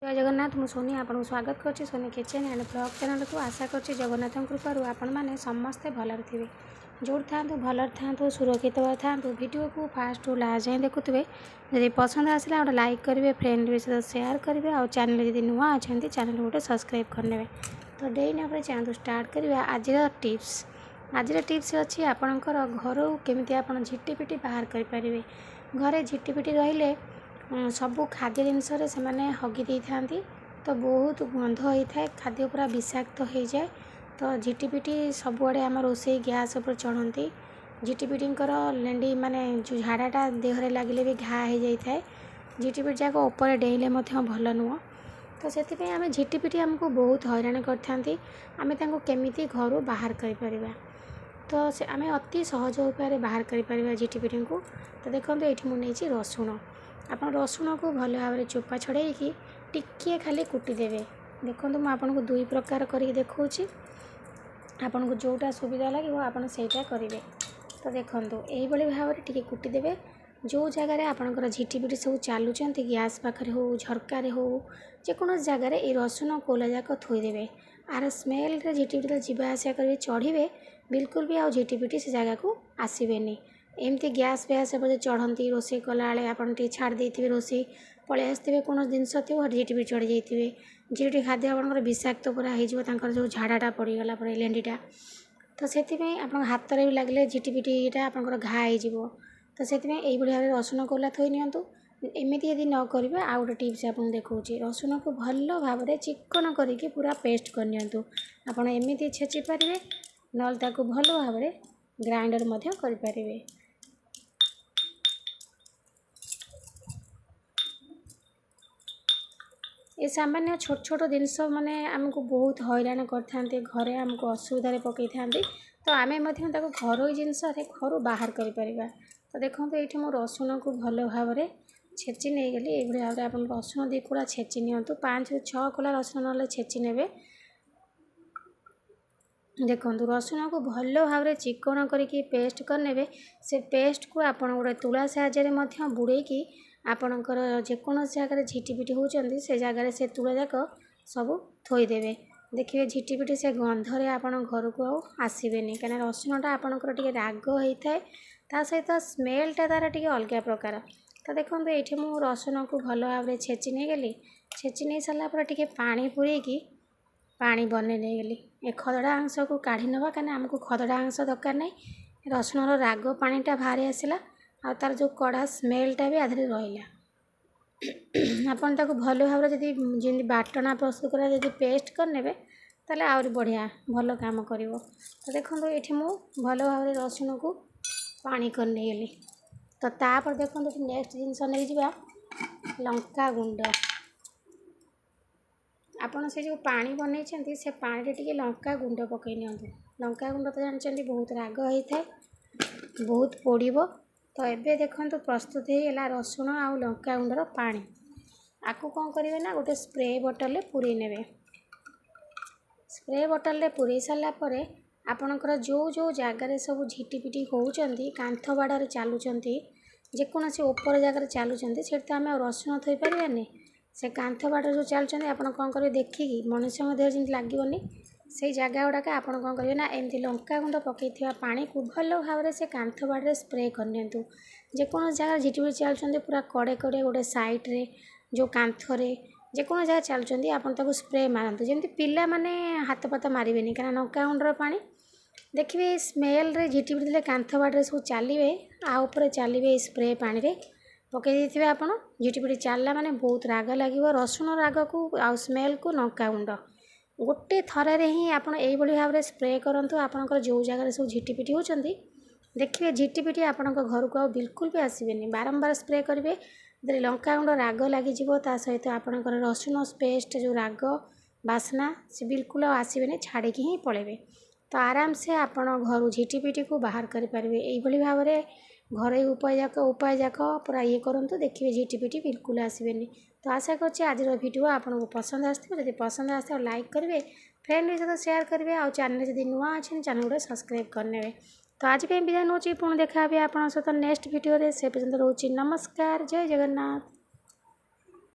जय जगन्नाथ मु सोनी आपको स्वागत करछि Soni kitchen and blog channel को आशा करछि जगन्नाथ कृपारू आपण मैंने समस्ते भलर थे जोड़ था भलर था सुरक्षित था वीडियो को फास्ट टू लास्ट जाए देखुए जब पसंद आसला गोटे लाइक करेंगे फ्रेंड सहित सेयार करेंगे और चैनल जब नुआ अच्छा चैनल गोटे सब्सक्राइब करने तो डेली आप चाहूँ स्टार्ट करवा आज टिप्स अच्छी आपणकर घर केमी आप झिटिपिटी बाहर करेंगे घरे झिटिपिटी रहिले सबू खाद्य जिनस से हगी दे था तो बहुत गंध होता है खाद्य पूरा विषाक्त हो जाए तो झिटिपिटी सबुआड़े आम रोसे गैस पर चढ़ती झिटिपिटीर लेंडी माने जो झाड़ाटा देहरे लगे भी घा हो जाए झिटिपिटी जाक ऊपर डेले भल नुह तो से आम झिटिपिटी आमको बहुत हैरान करें केमी घर बाहर कर तो से आम अति सहज उपाय बाहर कर झिटिपिटी को तो देखो ये मुझे रसुण आप रसुण को भल भाव में चोपा छड़े टिके खाली कुटिदेवे देखो मुझे आपको दुई प्रकार करके देखा आपन को जोटा सुविधा लगे आपन सेटा करेंगे तो देखो यही भाव में टिके कुटिदेवे जो जगार आपंकर झिटिपिटी सब चलुँच गैस पाखे हो झरकार हो जेको जगार ये रसुण कोला जाक थोदेवे आर स्मेल झिटिपिटी जीवा आसा करेंगे चढ़े बिल्कुल भी आउ झिटिपिटी से जगह को आसबेनी एमती गैस फैस चढ़ती रोसे कला आप छाड़ देते रोसे पलि आसते कौन जिनस थी झिटिपिटी चढ़ी जाइए झिटिपिटी खाद्य आप विषाक्त पूरा हो जो झाड़ाटा पड़गला पर लेंडीटा तो से आप हाथ में भी लगे झिटिपिटीटा आप घा हो तो से भाव में रसुण कोला थोई नियंतु एमती यदि न करेंगे आउ गोटे टिप्स आपको देखा रसुण को भल भाव में चिकन करके पूरा पेस्ट करनी आपड़ एमती छेची पारे नल ताकू भल भाव में ग्राइंडर करें ये सामान्य छोट छोट जिनस माने आमको बहुत हैरान करते घरे आमको असुविधा पकई था तो आम घर जिनस घर बाहर कर तो देखो ये मुझे रसुण को भल भाव में छेची नहीं गली ये भाव में आप रसुण दी कूड़ा छेची नियंतु 5 ରୁ 6 कोला रसुण ना छेची ने देखो रसुण को भल भाव में चिकन करके पेस्ट करने से पेस्ट को आप गोटे तुला साहाय्य बुड़े की आपणकर जेकोसी जगह झिटिपिटी होती से जगह से तुला जाक सब थोदेवे देखिए झिटिपिटी से गंधरे आप घर को आसबेनि कहीं रसुणटा आपणकर टे राग होता है ता सहित स्मेलटा तार टे अलग प्रकार तो देखो ये मुझे रसुण को भल भाव में छेची नहीं गली छेची नहीं सारापर टे पानी पूरेकी पानी बने नहीं गली ए खदड़ा अंश को काढ़ी नवा कहीं आमको खदड़ा अंश दरकार नहीं रसुणर राग पानीटा बाहरी आसला आ तार जो कड़ा स्मेलटा भी आधे रहा आपन ताको भल भाव में जमी बाटना प्रस्तुत करा जब पेस्ट करने ताले आउरी बढ़िया भल काम कर तो देखो ये मुझे भल भाव में रसुण को पानी करने गली तो तापर देखो नेक्स्ट जिनस नहीं जा लंका गुंड आपन से जो पानी बनई से पानी टे लंका गुंड पकई नि लंका गुंड तो जानते बहुत राग होता है बहुत पोड़ तो एबे देखो प्रस्तुत होगा रसुण आउ लंका गुंडर पानी आपको कौन करेंगे ना गोटे स्प्रे बोतल में पूरे ने स्प्रे बोतल में पूरे सारापर आपणकर जो जो जगार सब झिटिपिटी होती कांथ बाड़े चलुँच जेकोसी ऊपर जगार चलुँच से आम रसुण थोई पारे से कांथ बाड़े जो चलुँच आप कौन करेंगे देखिकी मनुष्य देह जमी लगनी से जगह गुड़ाक आप कौन करेंगे ना एमती लंका गुंड पकई पानी को भल भाव में से कांथ बाड़े स्प्रे करनी जेको जगह झिटिपिटी चलुँच पूरा कड़े कड़े गोटे सैड्रे जो कांथरे जेको जगह चलुँच आप स्प्रे मारतु जमी पिला माने हाथ पात मारे कहीं लंका गुंडर पानी देखिए स्मेल झिटिपिटी कांथ बाड़े सब चलिए आउे चलिए स्प्रे पानी रे पकई देते आप झिटिपिटी चलला माने बहुत राग लगे रसुण राग को आउ स्मेल को लंका गुंड गोटे थर ही आप भाव में स्प्रे करूँ आपंकर जो जगह सब झिटिपिटी होती देखिए झिटिपिटी आपण घर को बिल्कुल भी आसबेनि बारंबार स्प्रे करेंगे लंका गुंड राग लगे सहित आपंकर रसुण पेस्ट जो राग बास्ना से बिल्कुल आसबेनि छाड़ी ही पलैबे तो आराम से आपण घर झिटिपिटी को बाहर करेंगे यही भाव में घर उपाय जाक पूरा ये करूँ देखिए झिटिपिटी बिल्कुल आसबेनि तो आशा करछि आज वीडियो आपको पसंद आसो पसंद आस लाइक करेंगे फ्रेंड सहित सेयार करेंगे और चैनल जब नुआ अच्छे चैनल गोटे सब्सक्राइब करने तो आज विदाय नौ पुणी देखा आप सहित नेक्स्ट वीडियो से पर्यंत रोची नमस्कार जय जगन्नाथ।